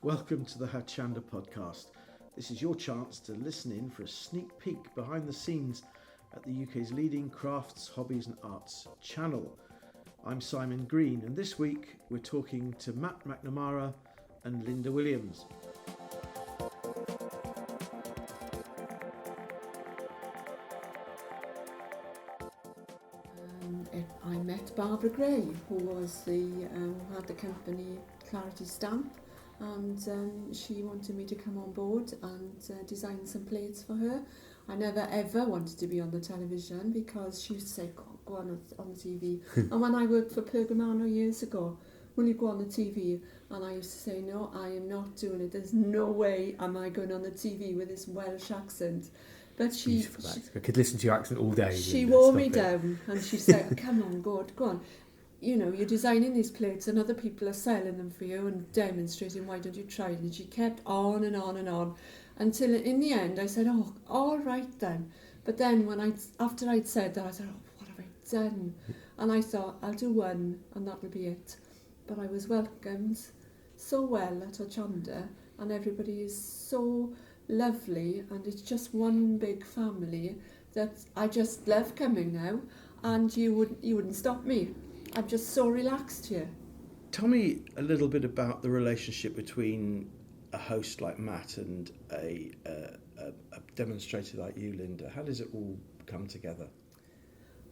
Welcome to the Hochanda podcast. This is your chance to listen in for a sneak peek behind the scenes at the UK's leading crafts, hobbies and arts channel. I'm Simon Green, and this week we're talking to MacNamara and Linda Williams. I met Barbara Gray, who had the company Clarity Stamp, and she wanted me to come on board and design some plates for her. I never ever wanted to be on the television because she used to say, go on the TV. And when I worked for Pergamano years ago, will you go on the TV? And I used to say, no, I am not doing it. There's no way am I going on the TV with this Welsh accent. But she I could listen to your accent all day. She wore me down, and she said, come on, go on. You know, you're designing these plates and other people are selling them for you and demonstrating, why don't you try it? And she kept on and on and on until in the end I said, oh, all right then. But then after I'd said that, I said, oh, what have I done? And I thought, I'll do one and that'll be it. But I was welcomed so well at Hochanda, and everybody is so lovely, and it's just one big family that I just love coming now, and you wouldn't stop me. I'm just so relaxed here. Tell me a little bit about the relationship between a host like Matt and a demonstrator like you, Linda. How does it all come together?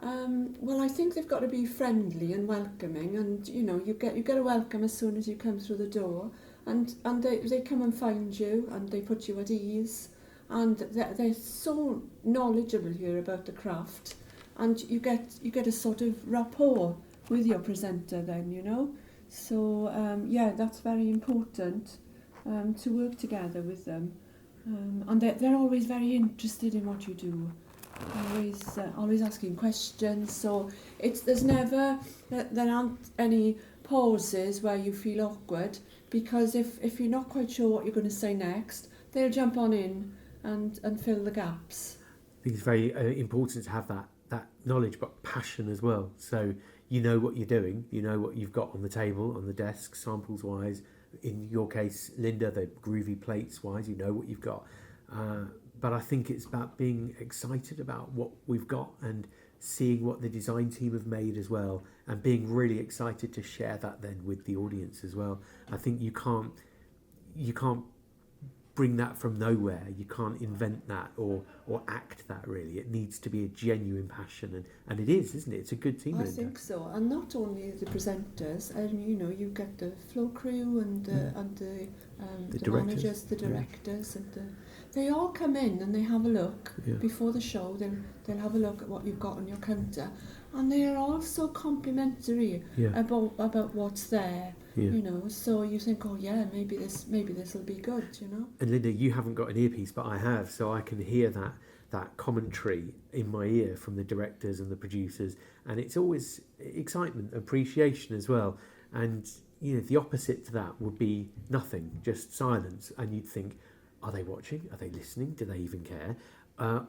Well, I think they've got to be friendly and welcoming, and you know, you get a welcome as soon as you come through the door, and they come and find you and they put you at ease, and they're so knowledgeable here about the craft, and you get a sort of rapport with your presenter then, you know. So that's very important, to work together with them, and they're always very interested in what you do. Always asking questions, so there aren't any pauses where you feel awkward, because if you're not quite sure what you're going to say next, they'll jump on in and fill the gaps. I think it's very important to have that knowledge but passion as well, so you know what you're doing, you know what you've got on the table, on the desk, samples wise. In your case, Linda, the groovy plates wise, you know what you've got. But I think it's about being excited about what we've got and seeing what the design team have made as well, and being really excited to share that then with the audience as well. I think you can't bring that from nowhere. You can't invent that or act that, really. It needs to be a genuine passion, and it is, isn't it? It's a good team. I think so, and not only the presenters, and you know, you get the flow crew and the managers, the directors, and they all come in and they have a look before the show. They'll have a look at what you've got on your counter, and they are all so complimentary about what's there. You know, so you think, oh yeah, maybe this will be good, you know. And Linda, you haven't got an earpiece, but I have, so I can hear that commentary in my ear from the directors and the producers, and it's always excitement, appreciation as well. And you know, the opposite to that would be nothing, just silence, and you'd think, are they watching? Are they listening? Do they even care?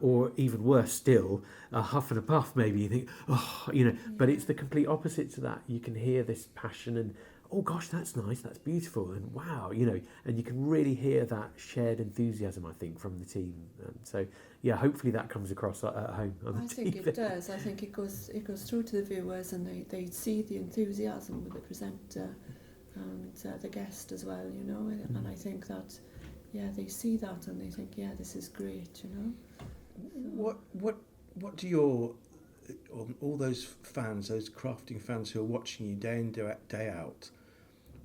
Or even worse still, a huff and a puff maybe. You think, oh, you know, but it's the complete opposite to that. You can hear this passion and, oh gosh, that's nice, that's beautiful, and wow, you know, and you can really hear that shared enthusiasm, I think, from the team. And so, yeah, hopefully that comes across at home on the TV. I think it does. I think it goes through to the viewers, and they see the enthusiasm with the presenter and the guest as well, you know. And I think that, they see that and they think, this is great, you know. So. What do your all those fans, those crafting fans who are watching you day in day out,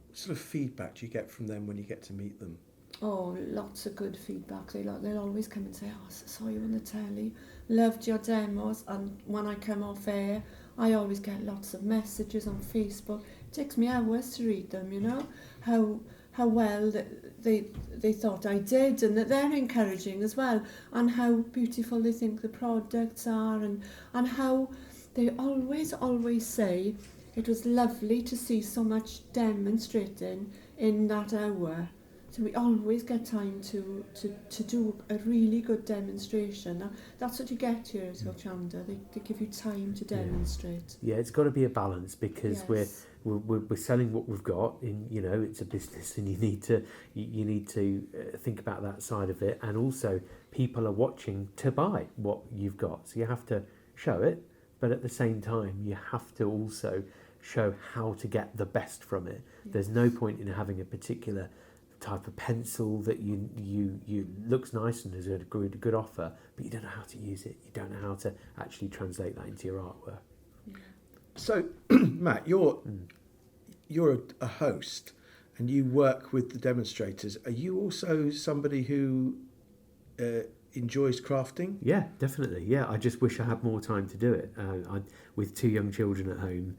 what sort of feedback do you get from them when you get to meet them? Oh, lots of good feedback. They'll always come and say, oh, I saw you on the telly, loved your demos, and when I come off air, I always get lots of messages on Facebook. It takes me hours to read them, you know, how well they thought I did, and that they're encouraging as well, and how beautiful they think the products are, and how they always say it was lovely to see so much demonstrating in that hour. So we always get time to do a really good demonstration. Now, that's what you get here at Hochanda. They give you time to demonstrate. Yeah, it's got to be a balance, because Yes. we're selling what we've got. It's a business, and you need to think about that side of it. And also, people are watching to buy what you've got, so you have to show it, but at the same time, you have to also show how to get the best from it. Yes. There's no point in having a particular type of pencil that you looks nice and is a good offer, but you don't know how to use it. You don't know how to actually translate that into your artwork. Yeah. So, Matt, you're a host, and you work with the demonstrators. Are you also somebody who enjoys crafting? Yeah, definitely. Yeah, I just wish I had more time to do it. With 2 young children at home,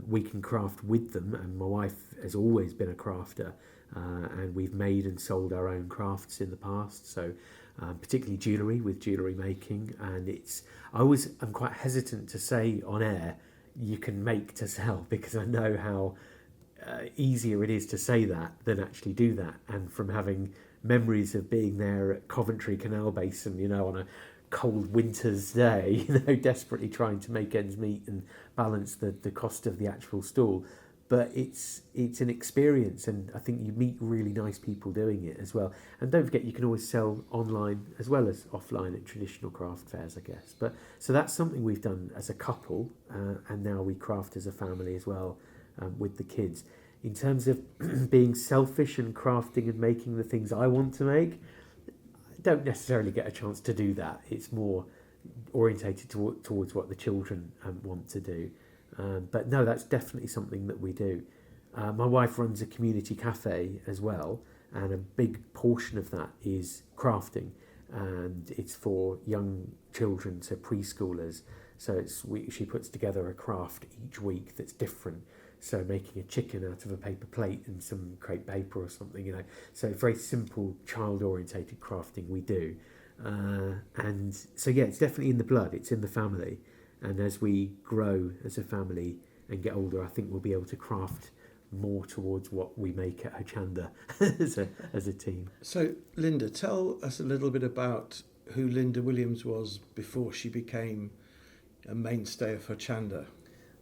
we can craft with them, and my wife has always been a crafter, and we've made and sold our own crafts in the past. So, particularly jewellery, with jewellery making, and I'm quite hesitant to say on air you can make to sell, because I know how easier it is to say that than actually do that. And from having memories of being there at Coventry Canal Basin, on a cold winter's day, desperately trying to make ends meet and balance the cost of the actual stall. But it's an experience, and I think you meet really nice people doing it as well. And don't forget, you can always sell online as well as offline at traditional craft fairs, I guess. But so that's something we've done as a couple, and now we craft as a family as well, with the kids. In terms of being selfish and crafting and making the things I want to make, I don't necessarily get a chance to do that. It's more orientated towards what the children want to do. But no, that's definitely something that we do. My wife runs a community cafe as well, and a big portion of that is crafting, and it's for young children, so preschoolers. So she puts together a craft each week that's different. So making a chicken out of a paper plate and some crepe paper or something, So very simple child-orientated crafting we do. And so, yeah, it's definitely in the blood. It's in the family. And as we grow as a family and get older, I think we'll be able to craft more towards what we make at Hochanda as a team. So, Linda, tell us a little bit about who Linda Williams was before she became a mainstay of Hochanda.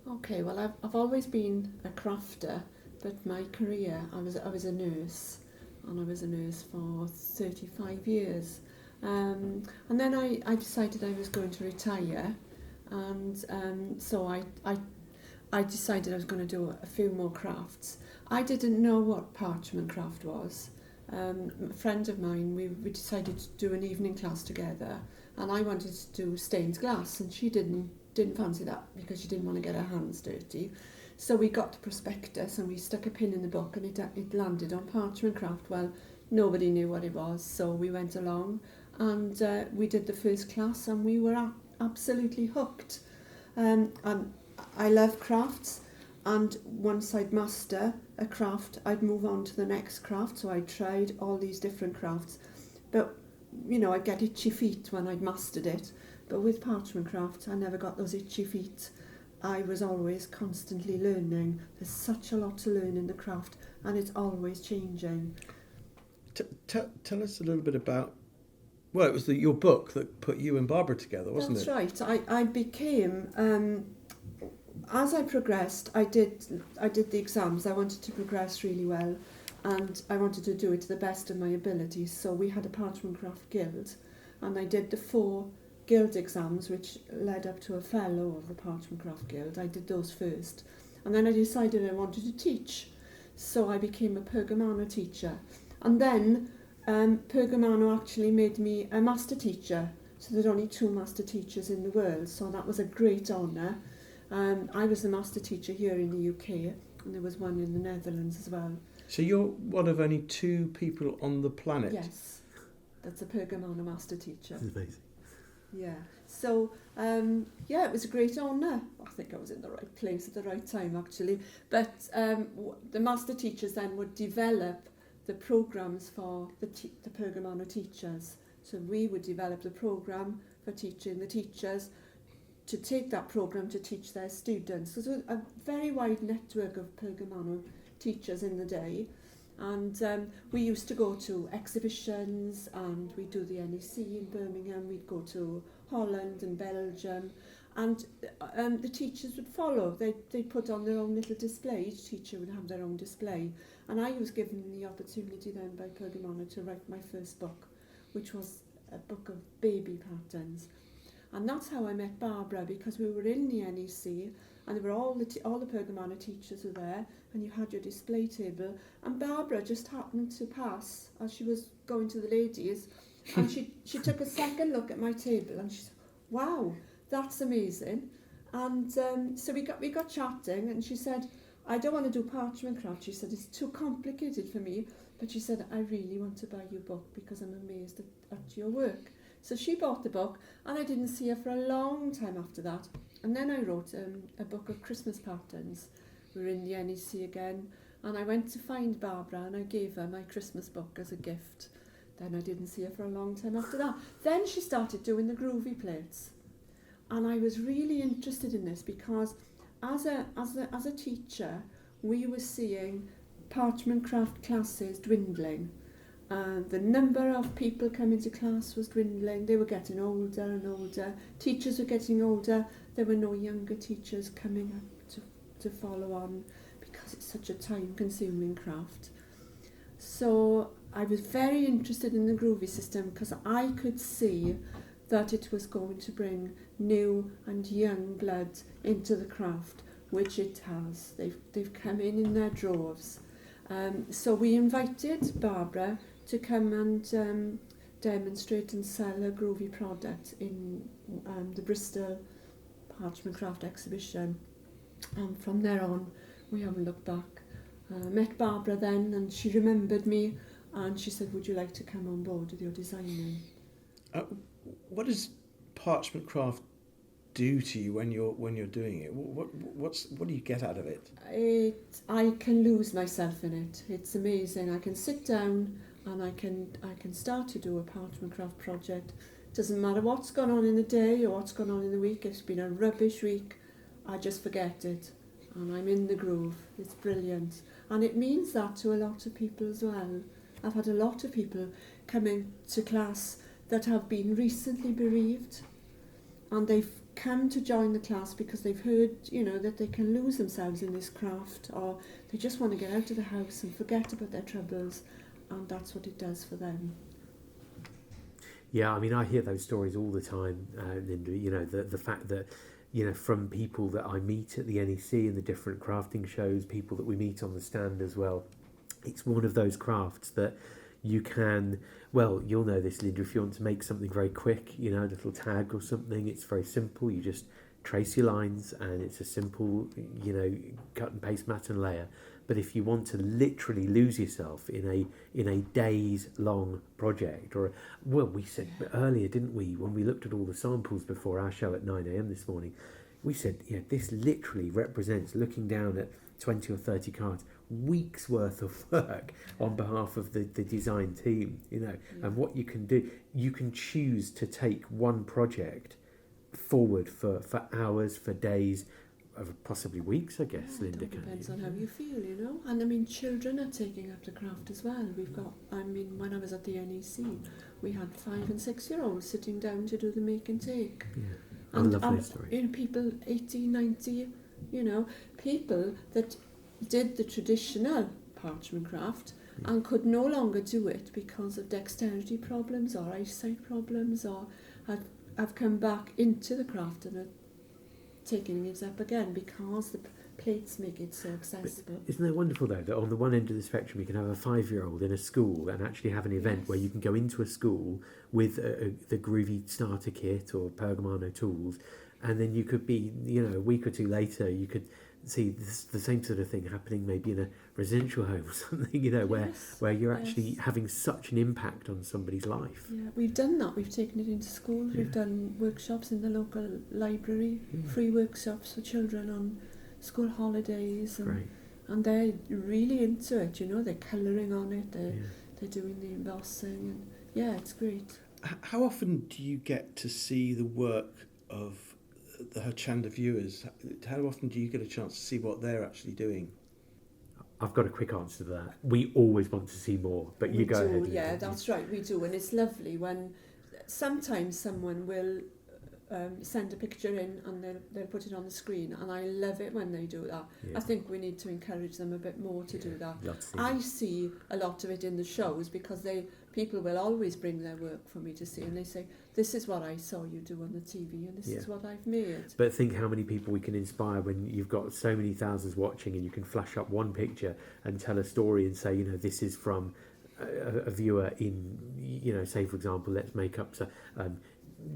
Okay, well, I've always been a crafter, but my career, I was a nurse, and I was a nurse for 35 years. And then I decided I was going to retire, and so I decided I was going to do a few more crafts. I didn't know what parchment craft was. A friend of mine, we decided to do an evening class together, and I wanted to do stained glass, and she didn't fancy that because she didn't want to get her hands dirty. So we got the prospectus and we stuck a pin in the book, and it landed on parchment craft. Well, nobody knew what it was, so we went along and we did the first class, and we were absolutely hooked. And I love crafts, and once I'd master a craft, I'd move on to the next craft. So I tried all these different crafts, but I'd get itchy feet when I'd mastered it. But with parchment craft, I never got those itchy feet. I was always constantly learning. There's such a lot to learn in the craft, and it's always changing. Tell us a little bit about, well, it was your book that put you and Barbara together, wasn't it? That's right. I became, as I progressed, I did the exams. I wanted to progress really well, and I wanted to do it to the best of my abilities. So we had a parchment craft guild, and I did the 4 guild exams, which led up to a fellow of the Parchment Craft Guild. I did those first, and then I decided I wanted to teach, so I became a Pergamano teacher, and then Pergamano actually made me a master teacher. So there are only 2 master teachers in the world, so that was a great honour. I was the master teacher here in the UK, and there was one in the Netherlands as well. So you're one of only 2 people on the planet? Yes, that's a Pergamano master teacher. That's amazing. Yeah, so it was a great honour. I think I was in the right place at the right time, actually. But the master teachers then would develop the programmes for the Pergamano teachers. So we would develop the programme for teaching the teachers to take that programme to teach their students. So there was a very wide network of Pergamano teachers in the day. And we used to go to exhibitions, and we'd do the NEC in Birmingham, we'd go to Holland and Belgium, and the teachers would follow. They'd put on their own little display. Each teacher would have their own display. And I was given the opportunity then by Pergamano to write my first book, which was a book of baby patterns. And that's how I met Barbara, because we were in the NEC, and there were all the Pergamano teachers were there, and you had your display table, and Barbara just happened to pass as she was going to the ladies, and she took a second look at my table, and she said, "Wow, that's amazing." And so we got chatting, and she said, "I don't want to do parchment craft." She said, "It's too complicated for me," but she said, "I really want to buy your book because I'm amazed at your work." So she bought the book, and I didn't see her for a long time after that. And then I wrote a book of Christmas patterns. We were in the NEC again, and I went to find Barbara, and I gave her my Christmas book as a gift. Then I didn't see her for a long time after that. Then she started doing the groovy plates, and I was really interested in this because as a teacher, we were seeing parchment craft classes dwindling. And the number of people coming to class was dwindling. They were getting older and older. Teachers were getting older. There were no younger teachers coming up to follow on because it's such a time-consuming craft. So I was very interested in the groovy system because I could see that it was going to bring new and young blood into the craft, which it has. They've come in their droves. So we invited Barbara to come and demonstrate and sell a groovy product in the Bristol Parchment Craft exhibition. And from there on, we haven't looked back. Met Barbara then, and she remembered me, and she said, "Would you like to come on board with your designing?" What does parchment craft do to you when you're doing it? What do you get out of it? I can lose myself in it. It's amazing. I can sit down and I can start to do a parchment craft project. Doesn't matter what's gone on in the day or what's gone on in the week. If it's been a rubbish week, I just forget it and I'm in the groove. It's brilliant. And it means that to a lot of people as well. I've had a lot of people coming to class that have been recently bereaved, and they've come to join the class because they've heard, that they can lose themselves in this craft, or they just want to get out of the house and forget about their troubles, and that's what it does for them. Yeah, I mean, I hear those stories all the time, Linda. The fact that, from people that I meet at the NEC and the different crafting shows, people that we meet on the stand as well, it's one of those crafts that you can, well, you'll know this, Linda, if you want to make something very quick, a little tag or something, it's very simple. You just trace your lines and it's a simple, cut and paste mat and layer. But if you want to literally lose yourself in a days long project, or, well, we said earlier, didn't we, when we looked at all the samples before our show at 9 a.m. this morning, we said, this literally represents, looking down at 20 or 30 cards, weeks worth of work on behalf of the design team, and what you can do, you can choose to take one project forward for hours, for days, possibly weeks, I guess, Linda. It depends on how you feel, and I mean, children are taking up the craft as well. We've got, when I was at the NEC, we had 5 and 6 year olds sitting down to do the make and take. Yeah, I love that story. People 80, 90, people that did the traditional parchment craft and could no longer do it because of dexterity problems or eyesight problems, or have come back into the craft and are taking it up again because the plates make it so accessible. But isn't that wonderful though, that on the one end of the spectrum you can have a 5-year-old in a school and actually have an event where you can go into a school with the groovy starter kit or Pergamano tools, and then you could be, a week or two later you could see the same sort of thing happening maybe in a residential home or something, where you're actually having such an impact on somebody's life. Yeah, we've done that. We've taken it into schools. We've done workshops in the local library, free workshops for children on school holidays, and they're really into it. They're colouring on it. They're doing the embossing, and it's great. How often do you get to see the work of the Hochanda viewers? How often do you get a chance to see what they're actually doing? I've got a quick answer to that. We always want to see more, but you go ahead. Yeah, that's right, we do. And it's lovely when sometimes someone will send a picture in and they'll put it on the screen, and I love it when they do that. Yeah. I think we need to encourage them a bit more to do that. Lots I see a lot of it in the shows because people will always bring their work for me to see, and they say, this is what I saw you do on the TV and this is what I've made. But think how many people we can inspire when you've got so many thousands watching, and you can flash up one picture and tell a story and say, you know, this is from a viewer in, you know, say for example, let's make up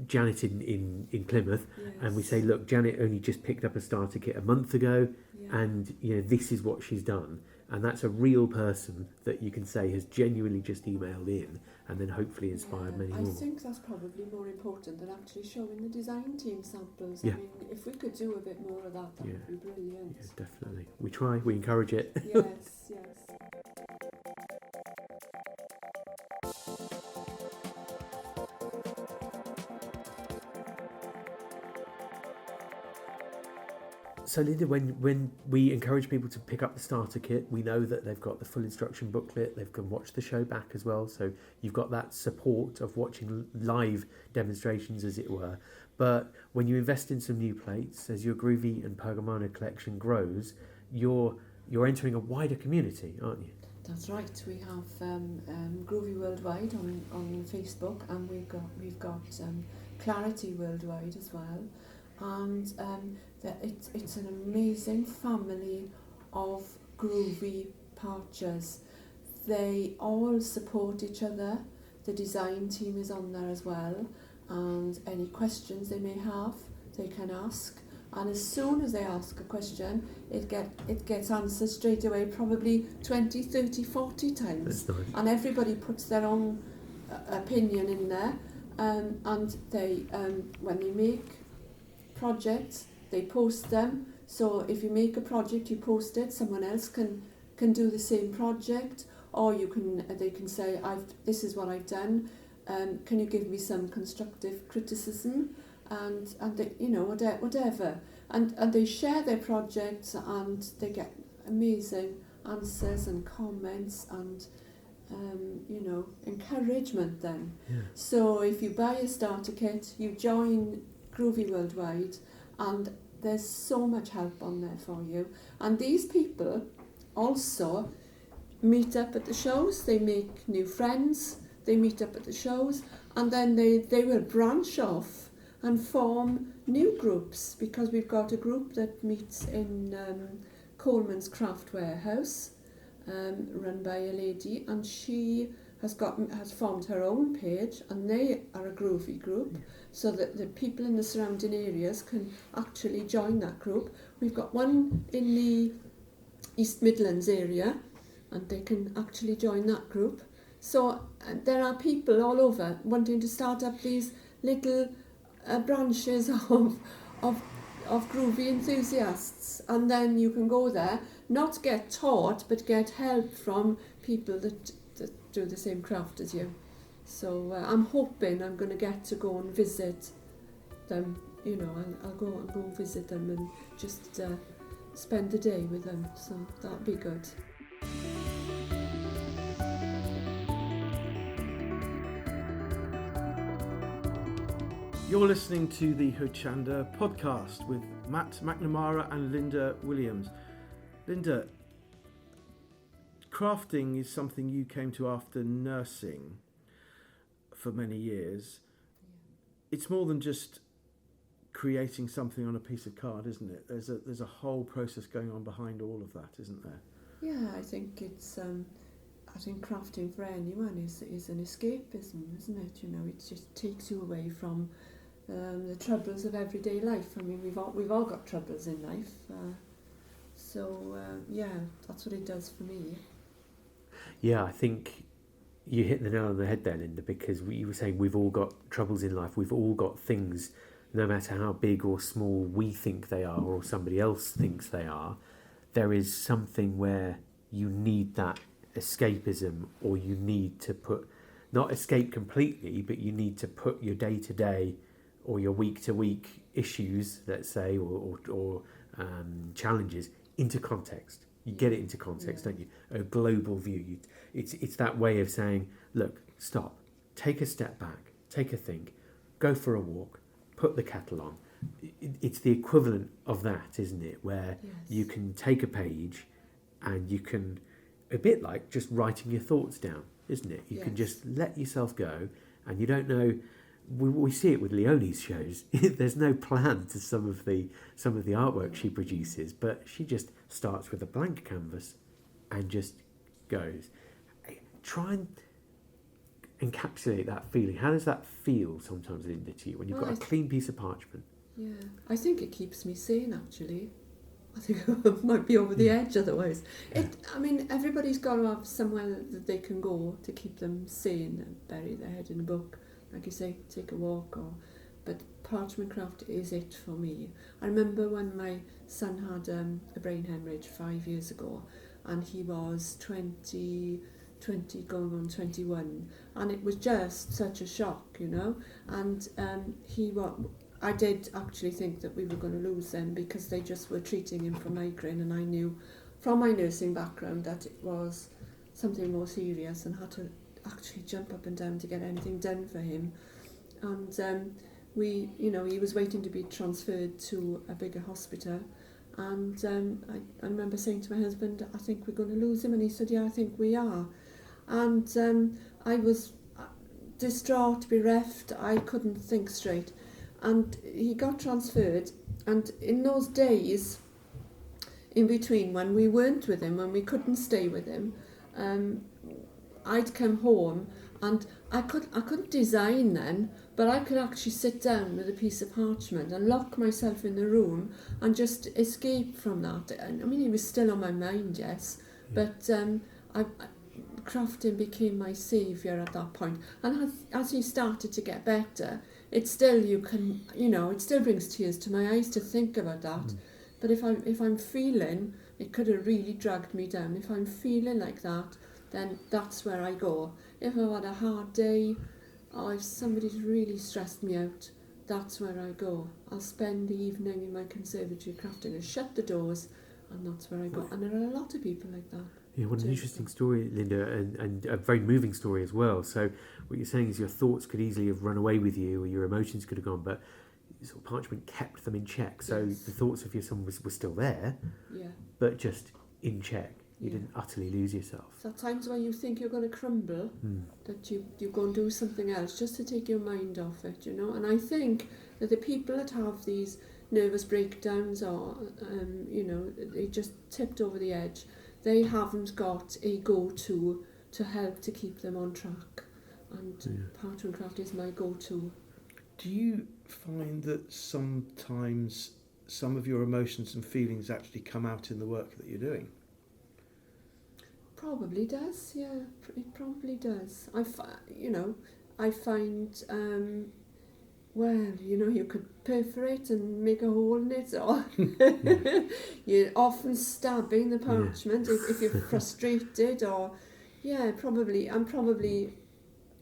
Janet in Plymouth, and we say, look, Janet only just picked up a starter kit a month ago, and you know, this is what she's done, and that's a real person that you can say has genuinely just emailed in, and then hopefully inspired many more. I think that's probably more important than actually showing the design team samples. Yeah. I mean, if we could do a bit more of that would be brilliant. Yeah, definitely. We try, we encourage it. Yes. So Linda, when we encourage people to pick up the starter kit, we know that they've got the full instruction booklet, they can watch the show back as well, so you've got that support of watching live demonstrations, as it were. But when you invest in some new plates, as your Groovy and Pergamano collection grows, you're entering a wider community, aren't you? That's right. We have Groovy Worldwide on Facebook, and we've got Clarity Worldwide as well. And it's an amazing family of groovy parchers. They all support each other. The design team is on there as well, and any questions they may have, they can ask. And as soon as they ask a question, it gets answered straight away, probably 20, 30, 40 times. That's nice. And everybody puts their own opinion in there, and they when they make projects, they post them. So if you make a project, you post it, someone else can do the same project, or they can say, this is what I've done, can you give me some constructive criticism, and they, you know, whatever, and they share their projects, and they get amazing answers and comments and you know, encouragement then. So if you buy a starter kit, you join Groovy Worldwide, and there's so much help on there for you. And these people also meet up at the shows, they make new friends, they meet up at the shows, and then they will branch off and form new groups, because we've got a group that meets in Coleman's Craft Warehouse, run by a lady, and she has formed her own page, and they are a groovy group, so that the people in the surrounding areas can actually join that group. We've got one in the East Midlands area, and they can actually join that group. So there are people all over wanting to start up these little branches of groovy enthusiasts, and then you can go there, not get taught, but get help from people that do the same craft as you. So I'm hoping I'm going to get to go and visit them, you know, I'll go and visit them and just spend the day with them, so that'll be good. You're listening to the Hochanda podcast with Matt MacNamara and Linda Williams. Linda, crafting is something you came to after nursing for many years. It's more than just creating something on a piece of card, isn't it? There's a whole process going on behind all of that, isn't there? Yeah, I think it's I think crafting for anyone is an escapism, isn't it? You know, it just takes you away from the troubles of everyday life. I mean, we've all got troubles in life, so yeah, that's what it does for me. Yeah, I think you hit the nail on the head there, Linda, because you were saying we've all got troubles in life. We've all got things, no matter how big or small we think they are or somebody else thinks they are. There is something where you need that escapism, or you need to not escape completely, but you need to put your day-to-day or your week-to-week issues, let's say, or challenges into context. You get it into context, don't you? A global view. It's that way of saying, look, stop, take a step back, take a think, go for a walk, put the kettle on. It's the equivalent of that, isn't it? Where you can take a page and you can, a bit like just writing your thoughts down, isn't it? You can just let yourself go, and you don't know. We see it with Leonie's shows. There's no plan to some of the artwork she produces, but she just starts with a blank canvas and just goes. Try and encapsulate that feeling. How does that feel sometimes, Linda, to you when you've got a clean piece of parchment? Yeah, I think it keeps me sane, actually. I think I might be over the edge otherwise. I mean, everybody's got to have somewhere that they can go to keep them sane and bury their head in a book. Like you say, take a walk, but parchment craft is it for me. I remember when my son had a brain hemorrhage 5 years ago, and he was 20 going on 21, and it was just such a shock, you know. And I did actually think that we were going to lose them, because they just were treating him for migraine, and I knew from my nursing background that it was something more serious, and had to actually jump up and down to get anything done for him. And he was waiting to be transferred to a bigger hospital, and I remember saying to my husband, I think we're going to lose him, and he said, yeah, I think we are. And I was distraught, bereft, I couldn't think straight, and he got transferred. And in those days in between, when we weren't with him, when we couldn't stay with him, I'd come home, and I couldn't design then, but I could actually sit down with a piece of parchment and lock myself in the room and just escape from that. And I mean, it was still on my mind, yes, but crafting became my saviour at that point. And as he started to get better, it still brings tears to my eyes to think about that. But if I'm feeling, it could have really dragged me down. If I'm feeling like that, then that's where I go. If I've had a hard day, or if somebody's really stressed me out, that's where I go. I'll spend the evening in my conservatory crafting and shut the doors, and that's where I go. And there are a lot of people like that. Yeah, what an interesting story, Linda, and a very moving story as well. So what you're saying is your thoughts could easily have run away with you, or your emotions could have gone, but sort of parchment kept them in check. So the thoughts of your son were still there, but just in check. You didn't utterly lose yourself. So times when you think you're going to crumble, that you go and do something else just to take your mind off it, you know. And I think that the people that have these nervous breakdowns, or they just tipped over the edge, they haven't got a go-to to help to keep them on track. And parchment craft is my go-to. Do you find that sometimes some of your emotions and feelings actually come out in the work that you're doing? Probably does, yeah. It probably does. I find, you could perforate and make a hole in it, or you're often stabbing the parchment if you're frustrated, or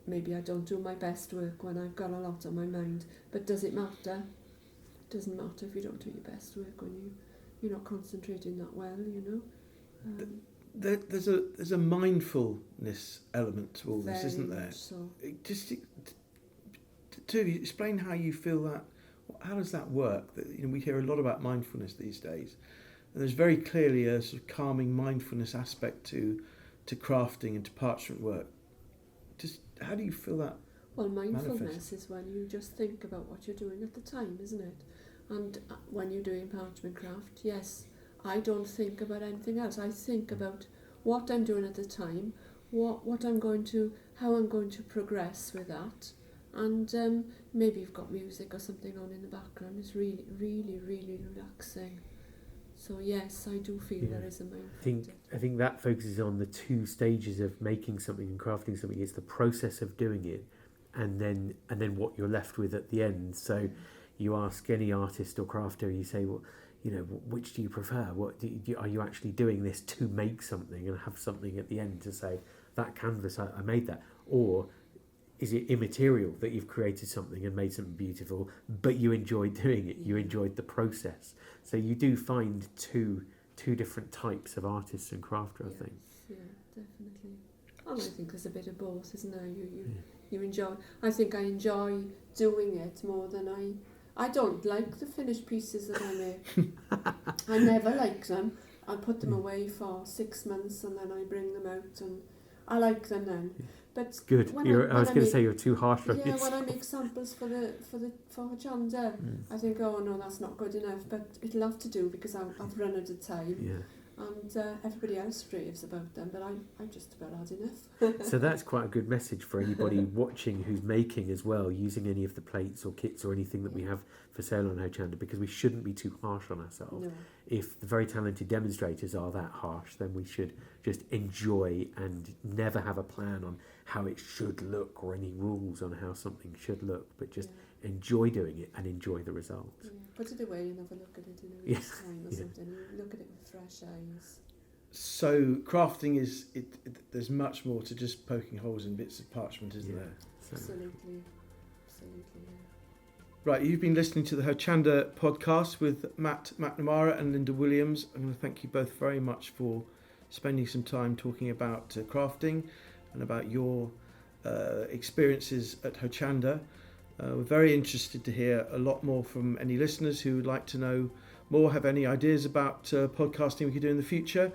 maybe I don't do my best work when I've got a lot on my mind. But does it matter? It doesn't matter if you don't do your best work when you're not concentrating that well, you know. There's a mindfulness element to all this, isn't there? So. Just to explain how you feel that. How does that work? We hear a lot about mindfulness these days, and there's very clearly a sort of calming mindfulness aspect to crafting and to parchment work. Just how do you feel that? Well, mindfulness is when you just think about what you're doing at the time, isn't it? And when you're doing parchment craft, yes, I don't think about anything else. I think about what I'm doing at the time, how I'm going to progress with that, and maybe you've got music or something on in the background. It's really, really, really relaxing. So yes, I do feel there is a mindfulness. I think that focuses on the two stages of making something and crafting something. It's the process of doing it, and then what you're left with at the end. So you ask any artist or crafter, you say, well, which do you prefer? Are you actually doing this to make something and have something at the end to say, that canvas, I made that? Or is it immaterial that you've created something and made something beautiful, but you enjoyed doing it, you enjoyed the process? So you do find two two different types of artists and crafter, I think. Yeah, definitely. And I think there's a bit of both, isn't there? You enjoy. I think I enjoy doing it more than I don't like the finished pieces that I make. I never like them. I put them away for 6 months and then I bring them out and I like them then. But Good. I was going to say you're too harsh on yourself. when I make samples for Hochanda, I think, oh no, that's not good enough. But it'll have to do because I've run out of time. Yeah. And everybody else raves about them, but I'm just about had enough. So that's quite a good message for anybody watching who's making as well, using any of the plates or kits or anything that we have for sale on Hochanda, because we shouldn't be too harsh on ourselves. No. If the very talented demonstrators are that harsh, then we should just enjoy and never have a plan on how it should look or any rules on how something should look, but just enjoy doing it and enjoy the results. Yeah. Put it away and have a look at it in a week's time or something. You look at it with fresh eyes. So crafting is there's much more to just poking holes in bits of parchment, isn't there? So. Absolutely. Right, you've been listening to the Hochanda podcast with Matt MacNamara and Linda Williams. I'm going to thank you both very much for spending some time talking about crafting and about your experiences at Hochanda. We're very interested to hear a lot more from any listeners who would like to know more, have any ideas about podcasting we could do in the future.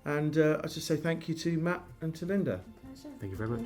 And I just say thank you to Matt and to Linda. Pleasure. Thank you very much.